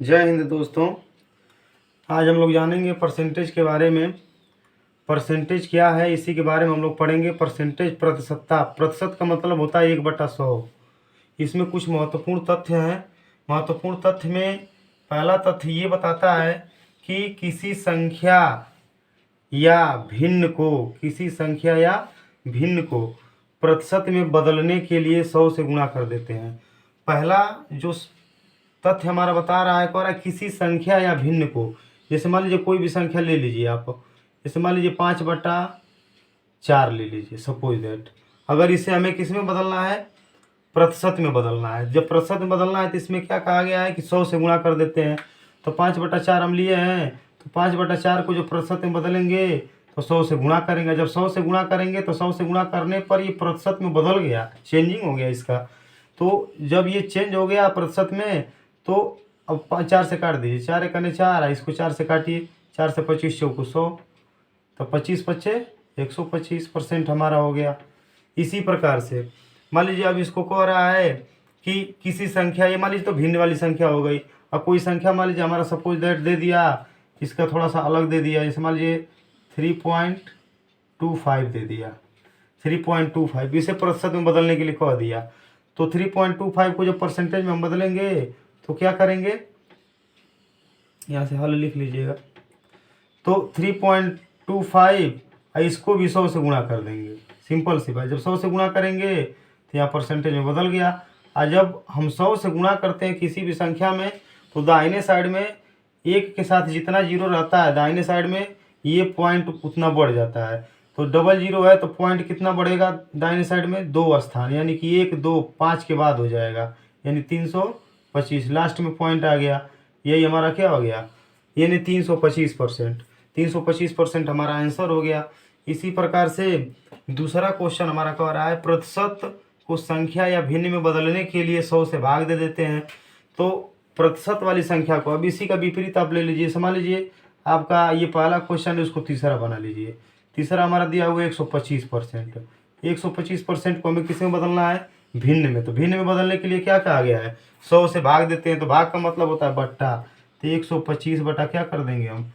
जय हिंद दोस्तों। आज हम लोग जानेंगे परसेंटेज के बारे में। परसेंटेज क्या है इसी के बारे में हम लोग पढ़ेंगे। परसेंटेज प्रतिशतता, प्रतिशत का मतलब होता है 1/100। इसमें कुछ महत्वपूर्ण तथ्य हैं। महत्वपूर्ण तथ्य में पहला तथ्य ये बताता है कि किसी संख्या या भिन्न को प्रतिशत में बदलने के लिए 100 से गुणा कर देते हैं। पहला जो तथ्य हमारा बता रहा है, कह रहा है किसी संख्या या भिन्न को। जैसे मान लीजिए कोई भी संख्या ले लीजिए आप, जैसे मान लीजिए 5/4 ले लीजिए, सपोज दैट। अगर इसे हमें किस में बदलना है, प्रतिशत में बदलना है। जब प्रतिशत में बदलना है तो इसमें क्या कहा गया है कि 100 से गुणा कर देते हैं। तो 5/4 हम लिए हैं, तो 5/4 को जो प्रतिशत में बदलेंगे तो 100 से गुणा करेंगे। जब 100 से गुणा करेंगे तो 100 से गुणा करने पर ये प्रतिशत में बदल गया, चेंजिंग हो गया इसका। तो जब ये चेंज हो गया प्रतिशत में, तो अब 4 से काट दीजिए, 4 एकने 4, इसको 4 से काटिए, 4 से 25 चौको 100, तो 25 पच्चे 125% हमारा हो गया। इसी प्रकार से मान लीजिए अब इसको कह रहा है कि किसी संख्या, ये मान लीजिए तो भिन्न वाली संख्या हो गई। अब कोई संख्या मान लीजिए हमारा सपोज दैट दे दिया, इसका थोड़ा सा अलग दे दिया, जैसे मान लीजिए 3.25 दे दिया, 3.25 इसे प्रतिशत में बदलने के लिए कह दिया। तो 3.25 को जब परसेंटेज में हम बदलेंगे तो क्या करेंगे, यहाँ से हल लिख लीजिएगा। तो 3.25 इसको भी 100 से गुणा कर देंगे, सिंपल सी बात। जब 100 से गुणा करेंगे तो यहाँ परसेंटेज में बदल गया। और जब हम 100 से गुणा करते हैं किसी भी संख्या में, तो दाहिने साइड में एक के साथ जितना जीरो रहता है, दाहिने साइड में ये पॉइंट उतना बढ़ जाता है। तो डबल जीरो है तो पॉइंट कितना बढ़ेगा दाहिने साइड में, 2 स्थान, यानी कि 1 2 5 के बाद हो जाएगा, यानी 325 लास्ट में पॉइंट आ गया। यही हमारा क्या हो गया, यानी 325%। 325% हमारा आंसर हो गया। इसी प्रकार से दूसरा क्वेश्चन हमारा कह रहा है प्रतिशत को संख्या या भिन्न में बदलने के लिए 100 से भाग दे देते हैं। तो प्रतिशत वाली संख्या को, अब इसी का विपरीत आप ले लीजिए। समझ लीजिए आपका ये पहला क्वेश्चन है, उसको तीसरा बना लीजिए। तीसरा हमारा दिया हुआ है 125%। 125% को हमें किस में बदलना है, भिन्न में। तो भिन्न में बदलने के लिए क्या कहा गया है, 100 से भाग देते हैं। तो भाग का मतलब होता है बट्टा, तो 125 बटा क्या कर देंगे हम,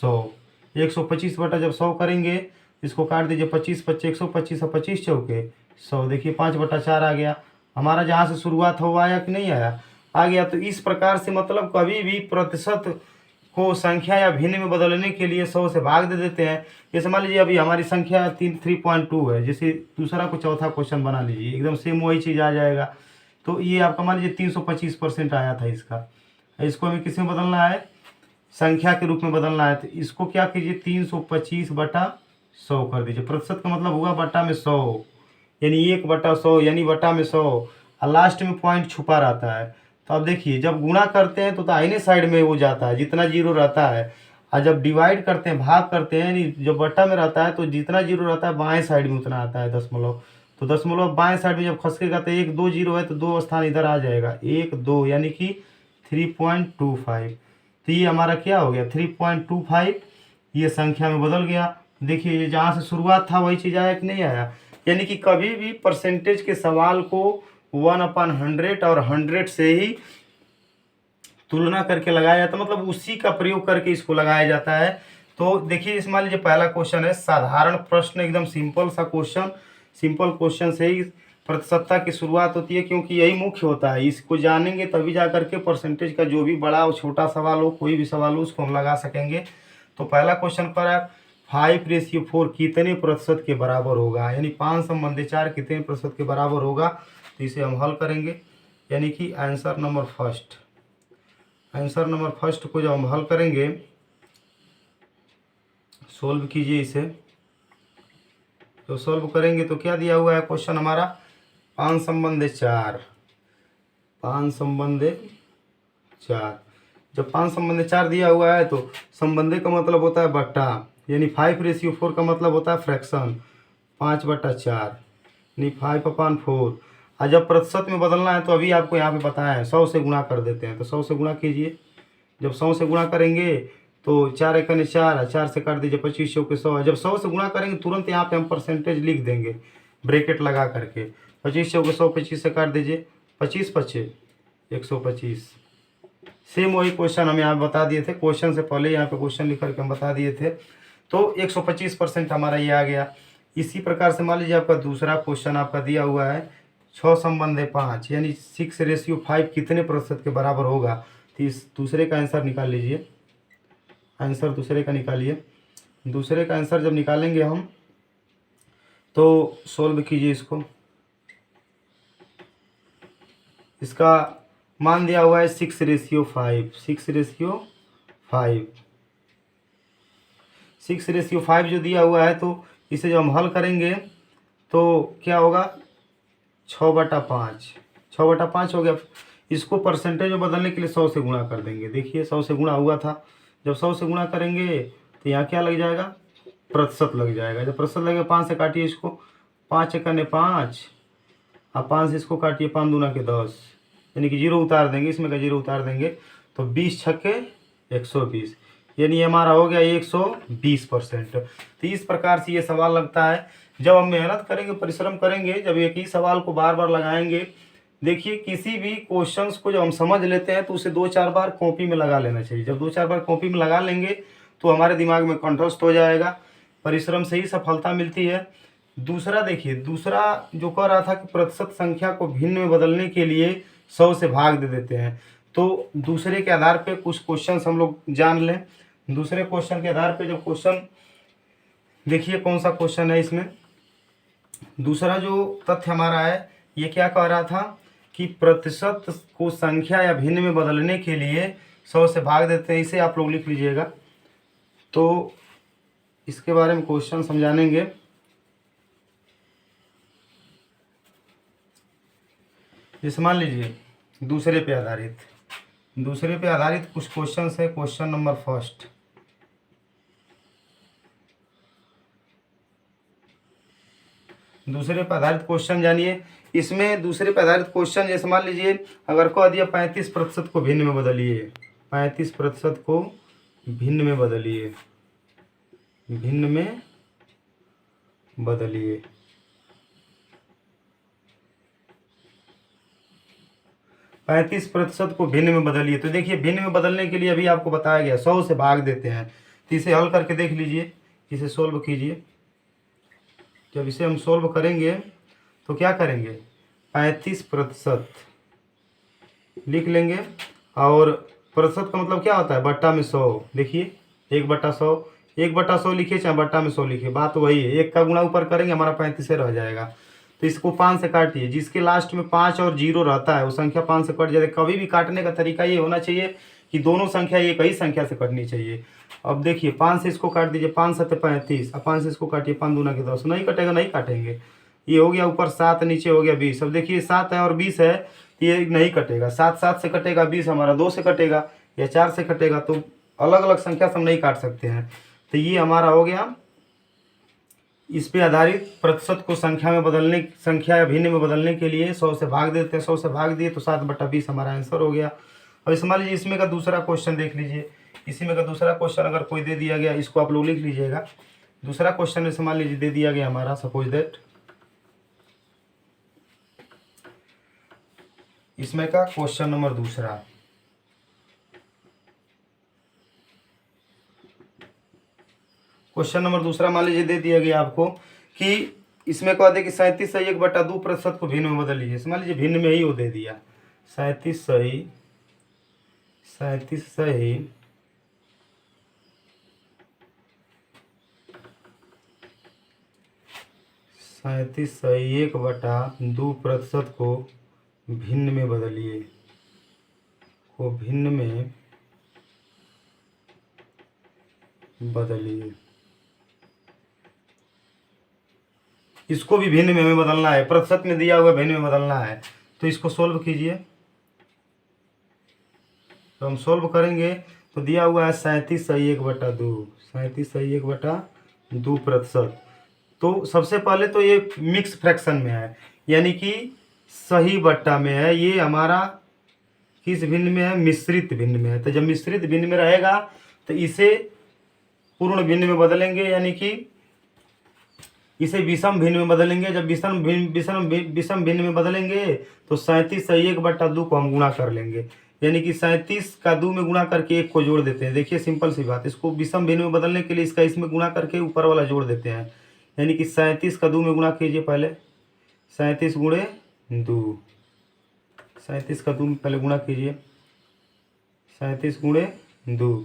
100। 125 बटा जब 100 करेंगे, इसको काट दीजिए, 25 पच्चे 125 और 25 चौके 100। देखिए 5/4 आ गया हमारा। जहाँ से शुरुआत हो आया कि नहीं आया, आ गया। तो इस प्रकार से मतलब कभी भी प्रतिशत को संख्या या भिन्न में बदलने के लिए 100 से भाग दे देते हैं। जैसे मान लीजिए अभी हमारी संख्या 3.2 है, जैसे दूसरा को चौथा क्वेश्चन बना लीजिए, एकदम सेम वही चीज़ आ जाएगा। तो ये आपका मान लीजिए 325% आया था इसका। इसको हमें किस में बदलना है, संख्या के रूप में बदलना है। तो इसको क्या कीजिए, 325/100 कर दीजिए। प्रतिशत का मतलब होगा बटा में 100, यानी 1/100, यानी बटा में 100, और लास्ट में पॉइंट छुपा रहता है। तो अब देखिए जब गुणा करते हैं तो दाहिने साइड में वो जाता है जितना जीरो रहता है, और जब डिवाइड करते हैं, भाग करते हैं, यानी जब बट्टा में रहता है तो जितना जीरो रहता है बाएं साइड में उतना आता है, दशमलव। तो दशमलव बाएं साइड में जब खसकेगा तो 1 2 जीरो है तो 2 स्थान इधर आ जाएगा, 1 2, यानी कि 3.25। तो ये हमारा क्या हो गया, 3.25, ये संख्या में बदल गया। देखिए ये जहाँ से शुरुआत था वही चीज़ आया कि नहीं आया। यानी कि कभी भी परसेंटेज के सवाल को 1/100 और 100 से ही तुलना करके लगाया जाता है, मतलब उसी का प्रयोग करके इसको लगाया जाता है। तो देखिए इस मान लीजिए पहला क्वेश्चन है साधारण प्रश्न, एकदम सिंपल सा क्वेश्चन। सिंपल क्वेश्चन से ही प्रतिशतता की शुरुआत होती है, क्योंकि यही मुख्य होता है। इसको जानेंगे तभी जा करके परसेंटेज का जो भी बड़ा और छोटा सवाल हो, कोई भी सवाल हो, उसको हम लगा सकेंगे। तो पहला क्वेश्चन पर है 5:4 कितने प्रतिशत के बराबर होगा, यानी 5/4 कितने प्रतिशत के बराबर होगा। तो इसे हम हल करेंगे, यानी कि आंसर नंबर फर्स्ट को जब हम हल करेंगे, सोल्व कीजिए इसे। तो सोल्व करेंगे तो क्या दिया हुआ है क्वेश्चन हमारा, 5/4। 5/4, जब 5/4 दिया हुआ है तो संबंधी का मतलब होता है बट्टा, यानी 5:4 का मतलब होता है फ्रैक्शन, 5/4 यानी 5/4। और जब प्रतिशत में बदलना है तो अभी आपको यहाँ पे बताया है 100 से गुणा कर देते हैं। तो 100 से गुणा कीजिए। जब 100 से गुणा करेंगे तो 4 एकने 4, 4 से काट दीजिए, 25 चौके 100। जब 100 से गुणा करेंगे तुरंत यहाँ पे हम परसेंटेज लिख देंगे ब्रैकेट लगा करके। 25 चौके 100, 25 से काट दीजिए, 25 पच्चे 125, सेम वही क्वेश्चन हम यहाँ बता दिए थे, क्वेश्चन से पहले यहाँ पे क्वेश्चन लिख करके हम बता दिए थे। तो 125% हमारा ये आ गया। इसी प्रकार से मान लीजिए आपका दूसरा क्वेश्चन आपका दिया हुआ है 6 संबंध 5 यानी 6:5 कितने प्रतिशत के बराबर होगा। तो इस दूसरे का आंसर निकाल लीजिए, आंसर दूसरे का निकालिए। दूसरे का आंसर जब निकालेंगे हम तो सोल्व कीजिए इसको। इसका मान दिया हुआ है 6:5, 6:5 जो दिया हुआ है, तो इसे जब हम हल करेंगे तो क्या होगा 6/5, 6/5 हो गया। इसको परसेंटेज में बदलने के लिए 100 से गुणा कर देंगे। देखिए 100 से गुणा हुआ था, जब 100 से गुणा करेंगे तो यहाँ क्या लग जाएगा, प्रतिशत लग जाएगा। जब प्रतिशत लगेगा 5 से काटिए इसको, 5 एकने 5 और 5 से इसको काटिए, 5 दूना के 10 यानी कि 0 उतार देंगे, इसमें का 0 उतार देंगे तो 20 छक्के 120 यानी हमारा हो गया 120%। तो इस प्रकार से ये सवाल लगता है। जब हम मेहनत करेंगे, परिश्रम करेंगे, जब एक ही सवाल को बार बार लगाएंगे, देखिए किसी भी क्वेश्चंस को जब हम समझ लेते हैं तो उसे 2-4 बार कॉपी में लगा लेना चाहिए। जब 2-4 बार कॉपी में लगा लेंगे तो हमारे दिमाग में कंठस्थ हो जाएगा। परिश्रम से ही सफलता मिलती है। दूसरा देखिए, दूसरा जो कह रहा था कि प्रतिशत संख्या को भिन्न में बदलने के लिए 100 से भाग दे देते हैं। तो दूसरे के आधार पे कुछ क्वेश्चन हम लोग जान लें। दूसरे क्वेश्चन के आधार पे जो क्वेश्चन देखिए कौन सा क्वेश्चन है इसमें। दूसरा जो तथ्य हमारा है, ये क्या कह रहा था कि प्रतिशत को संख्या या भिन्न में बदलने के लिए 100 से भाग देते हैं। इसे आप लोग लिख लीजिएगा। तो इसके बारे में क्वेश्चन समझानेंगे। जैसे मान लीजिए दूसरे पे आधारित कुछ क्वेश्चन है। क्वेश्चन नंबर फर्स्ट, दूसरे पे आधारित क्वेश्चन जानिए। इसमें दूसरे पे आधारित क्वेश्चन जैसे मान लीजिए अगर कह दिया 35% को भिन्न में बदलिए, 35% को भिन्न में बदलिए, भिन्न में बदलिए, 35% को भिन्न में बदलिए। तो देखिए भिन्न में बदलने के लिए अभी आपको बताया गया 100 से भाग देते हैं। तो इसे हल करके देख लीजिए, इसे सोल्व कीजिए। जब इसे हम सोल्व करेंगे तो क्या करेंगे, 35% लिख लेंगे और प्रतिशत का मतलब क्या होता है, बट्टा में 100। देखिए 1/100, 1/100 लिखिए चाहे बट्टा में 100 लिखिए, बात वही है। 1 का गुणा ऊपर करेंगे हमारा 35 रह जाएगा। तो इसको 5 से काटिए, जिसके लास्ट में 5 और 0 रहता है वो संख्या 5 से कट जाती है। कभी भी काटने का तरीका ये होना चाहिए कि दोनों संख्या एक ही संख्या से कटनी चाहिए। अब देखिए 5 से इसको काट दीजिए, 5 7 35, अब 5 से इसको काटिए, 5 दूना के 10, नहीं कटेगा, नहीं काटेंगे। ये हो गया ऊपर 7, नीचे हो गया 20। अब देखिए 7 है और 20 है, ये नहीं कटेगा। 7 से कटेगा, 20 हमारा 2 से कटेगा या 4 से कटेगा। तो अलग अलग संख्या से हम नहीं काट सकते हैं। तो ये हमारा हो गया इस पे आधारित प्रतिशत को संख्या में बदलने, संख्या या भिन्न में बदलने के लिए 100 से भाग देते हैं। 100 से भाग दिए तो 7/20 हमारा आंसर हो गया। अब इस मान लीजिए इसमें का दूसरा क्वेश्चन देख लीजिए। इसी में का दूसरा क्वेश्चन अगर कोई दे दिया गया, इसको आप लोग लिख लीजिएगा। दूसरा क्वेश्चन में मान लीजिए दे दिया गया हमारा, सपोज दैट इसमें का क्वेश्चन नंबर दूसरा, क्वेश्चन नंबर दूसरा मान लीजिए दे दिया गया आपको कि इसमें कह दे कि 37 सही 1/2% को भिन्न में बदल लीजिए। मान लीजिए भिन्न में ही वो दे दिया 37 सही 1/2% को भिन्न में बदलिए, को भिन्न में बदलिए। इसको भी भिन्न में हमें बदलना है, प्रतिशत में दिया हुआ भिन्न में बदलना है। तो इसको सोल्व कीजिए। तो हम सोल्व करेंगे तो दिया हुआ है 37 सही 1/2, 37 सही 1/2%। तो सबसे पहले तो ये मिक्स फ्रैक्शन में है, यानी कि सही बट्टा में है। ये हमारा किस भिन्न में है, मिश्रित भिन्न में है। तो जब मिश्रित भिन्न में रहेगा तो इसे पूर्ण भिन्न में बदलेंगे, यानी कि इसे विषम भिन्न में बदलेंगे। जब विषम भिन्न में बदलेंगे तो 37 सही 1/2 को हम गुणा कर लेंगे, यानी कि 37 का 2 में गुणा करके 1 को जोड़ देते हैं। देखिए सिंपल सी बात, इसको विषम भिन्न में बदलने के लिए इसका इसमें गुणा करके ऊपर वाला जोड़ देते हैं। यानी कि 37 का 2 में गुणा कीजिए पहले, 37 गुणे 2, 37 का 2 में पहले गुणा कीजिए, 37 गुणे 2,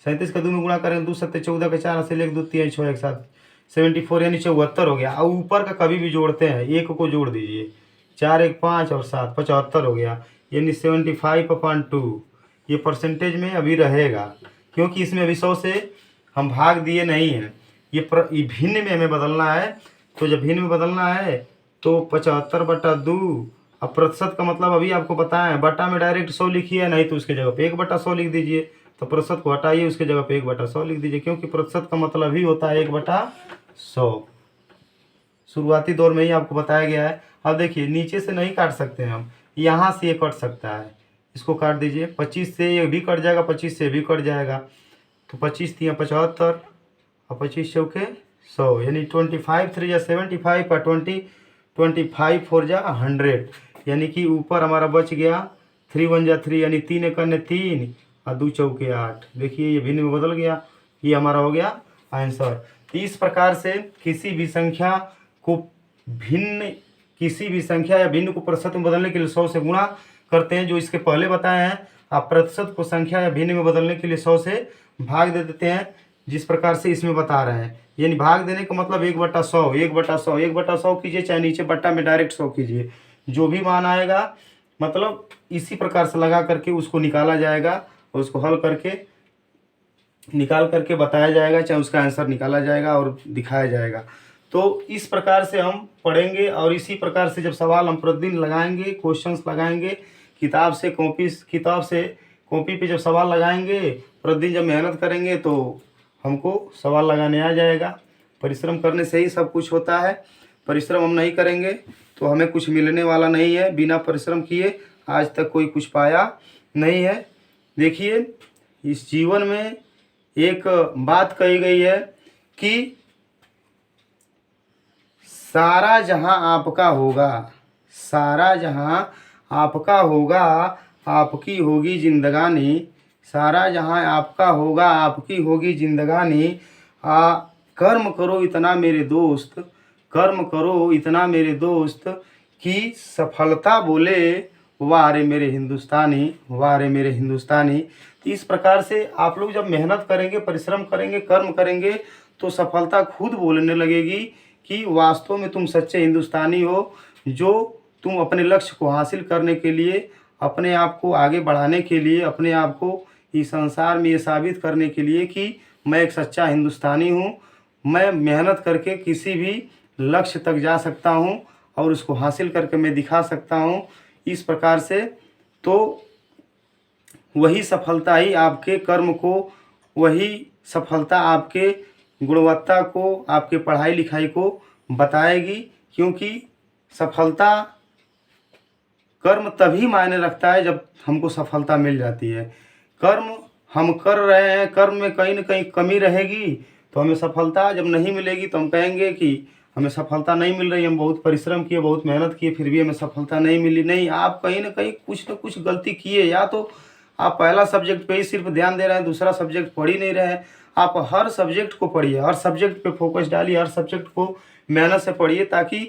37 का 2 में गुणा करें 2 सत्ते 14 के 4 से 1 2 3 6 1 7 74 यानी 74 हो गया। और ऊपर का कभी भी जोड़ते हैं 1 को जोड़ दीजिए, 4 1 5 और 7 75 हो गया, यानी 75/2। ये परसेंटेज में अभी रहेगा क्योंकि इसमें अभी 100 से हम भाग दिए नहीं हैं। ये भिन्न में हमें बदलना है, तो जब भिन्न में बदलना है तो 75/2। अब प्रतिशत का मतलब अभी आपको बताया है, बटा में डायरेक्ट 100 लिखिए, नहीं तो उसके जगह पे 1/100 लिख दीजिए। तो प्रतिशत को हटाइए, उसके जगह पे 1/100 लिख दीजिए, क्योंकि प्रतिशत का मतलब ही होता है 1/100। शुरुआती दौर में ही आपको बताया गया है। अब देखिए नीचे से नहीं काट सकते हैं हम, यहाँ से ये कट सकता है, इसको काट दीजिए। 25 से ये भी कट जाएगा, 25 से भी कट जाएगा, तो 25 3 75 और 25 चौके 100, यानी 25 3 75 और 25 4 100, यानी कि ऊपर हमारा बच गया 3 1 3, यानी 3 1 3 और 2 चौके 8। देखिए ये भिन्न में बदल गया, ये हमारा हो गया आंसर। इस प्रकार से किसी भी संख्या को या भिन्न को प्रतिशत में बदलने के लिए 100 से गुणा करते हैं, जो इसके पहले बताए हैं। आप प्रतिशत को संख्या या भिन्न में बदलने के लिए 100 से भाग दे देते हैं, जिस प्रकार से इसमें बता रहे हैं। यानी भाग देने का मतलब 1/100 1/100 1/100 कीजिए, चाहे नीचे बट्टा में डायरेक्ट 100 कीजिए, जो भी मान आएगा मतलब इसी प्रकार से लगा करके उसको निकाला जाएगा और उसको हल करके निकाल करके बताया जाएगा, चाहे उसका आंसर निकाला जाएगा और दिखाया जाएगा। तो इस प्रकार से हम पढ़ेंगे और इसी प्रकार से जब सवाल हम प्रतिदिन लगाएंगे, क्वेश्चंस लगाएंगे, किताब से कॉपी पे जब सवाल लगाएंगे, प्रतिदिन जब मेहनत करेंगे तो हमको सवाल लगाने आ जाएगा। परिश्रम करने से ही सब कुछ होता है। परिश्रम हम नहीं करेंगे तो हमें कुछ मिलने वाला नहीं है। बिना परिश्रम किए आज तक कोई कुछ पाया नहीं है। देखिए इस जीवन में एक बात कही गई है कि सारा जहां आपका होगा, सारा जहां आपका होगा, आपकी होगी जिंदगानी, सारा जहां आपका होगा, आपकी होगी जिंदगानी। कर्म करो इतना मेरे दोस्त, कर्म करो इतना मेरे दोस्त, कि सफलता बोले वाह रे मेरे हिंदुस्तानी, वाह रे मेरे हिंदुस्तानी। इस प्रकार से आप लोग जब मेहनत करेंगे, परिश्रम करेंगे, कर्म करेंगे, तो सफलता खुद बोलने लगेगी कि वास्तव में तुम सच्चे हिंदुस्तानी हो, जो तुम अपने लक्ष्य को हासिल करने के लिए, अपने आप को आगे बढ़ाने के लिए, अपने आप को इस संसार में ये साबित करने के लिए कि मैं एक सच्चा हिंदुस्तानी हूँ, मैं मेहनत करके किसी भी लक्ष्य तक जा सकता हूँ और उसको हासिल करके मैं दिखा सकता हूँ। इस प्रकार से तो वही सफलता ही आपके कर्म को, वही सफलता आपके गुणवत्ता को, आपके पढ़ाई लिखाई को बताएगी, क्योंकि सफलता कर्म तभी मायने रखता है जब हमको सफलता मिल जाती है। कर्म हम कर रहे हैं, कर्म में कहीं ना कहीं कमी रहेगी तो हमें सफलता जब नहीं मिलेगी तो हम कहेंगे कि हमें सफलता नहीं मिल रही, हम बहुत परिश्रम किए, बहुत मेहनत किए, फिर भी हमें सफलता नहीं मिली। नहीं, आप कहीं ना कहीं कुछ न कुछ गलती किए, या तो आप पहला सब्जेक्ट पे ही सिर्फ ध्यान दे रहे हैं, दूसरा सब्जेक्ट पढ़ ही नहीं रहे हैं। आप हर सब्जेक्ट को पढ़िए, हर सब्जेक्ट पे फोकस डालिए, हर सब्जेक्ट को मेहनत से पढ़िए, ताकि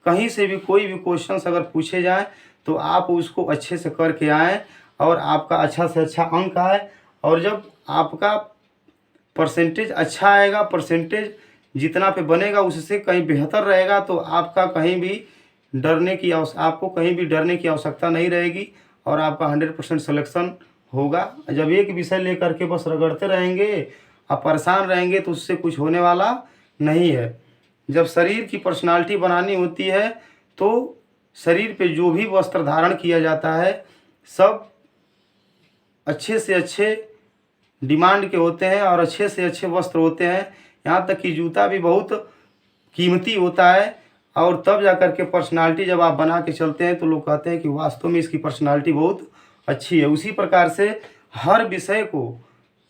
कहीं से भी कोई भी क्वेश्चन अगर पूछे जाए तो आप उसको अच्छे से करके आएँ और आपका अच्छा से अच्छा अंक आए। और जब आपका परसेंटेज अच्छा आएगा, परसेंटेज जितना पे बनेगा उससे कहीं बेहतर रहेगा, तो आपका कहीं भी आपको कहीं भी डरने की आवश्यकता नहीं रहेगी और आपका 100% सिलेक्शन होगा। जब एक विषय लेकर के बस रगड़ते रहेंगे, आप परेशान रहेंगे, तो उससे कुछ होने वाला नहीं है। जब शरीर की पर्सनालिटी बनानी होती है तो शरीर पे जो भी वस्त्र धारण किया जाता है सब अच्छे से अच्छे डिमांड के होते हैं और अच्छे से अच्छे वस्त्र होते हैं। यहाँ तक कि जूता भी बहुत कीमती होता है, और तब जाकर के पर्सनालिटी जब आप बना के चलते हैं तो लोग कहते हैं कि वास्तव में इसकी पर्सनालिटी बहुत अच्छी है। उसी प्रकार से हर विषय को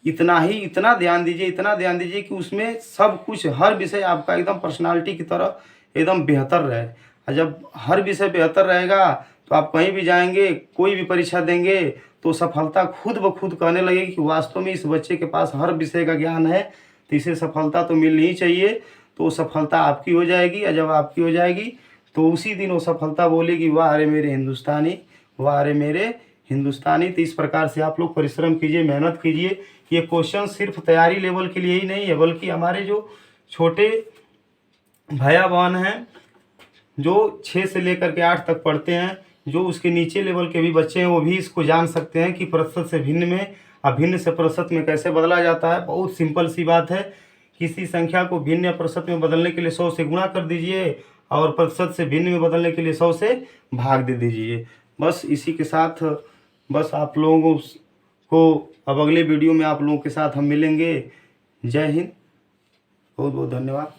इतना ध्यान दीजिए कि उसमें सब कुछ, हर विषय आपका एकदम पर्सनालिटी की तरह एकदम बेहतर रहे। और जब हर विषय बेहतर रहेगा तो आप कहीं भी जाएंगे, कोई भी परीक्षा देंगे, तो सफलता खुद ब खुद कहने लगेगी कि वास्तव में इस बच्चे के पास हर विषय का ज्ञान है, तो इसे सफलता तो मिलनी ही चाहिए। तो सफलता आपकी हो जाएगी, और जब आपकी हो जाएगी तो उसी दिन वो सफलता बोलेगी, वाह अरे मेरे हिंदुस्तानी, वाह अरे मेरे हिंदुस्तानी। तो इस प्रकार से आप लोग परिश्रम कीजिए, मेहनत कीजिए। ये क्वेश्चन सिर्फ तैयारी लेवल के लिए ही नहीं है, बल्कि हमारे जो छोटे भैया बहन हैं, जो 6 से लेकर के 8 तक पढ़ते हैं, जो उसके नीचे लेवल के भी बच्चे हैं, वो भी इसको जान सकते हैं कि प्रतिशत से भिन्न में, अभिन्न से प्रतिशत में कैसे बदला जाता है। बहुत सिंपल सी बात है। किसी संख्या को भिन्न या प्रतिशत में बदलने के लिए 100 से गुणा कर दीजिए, और प्रतिशत से भिन्न में बदलने के लिए 100 से भाग दे दीजिए। बस इसी के साथ बस आप लोगों को अब अगले वीडियो में आप लोगों के साथ हम मिलेंगे। जय हिंद, बहुत बहुत धन्यवाद।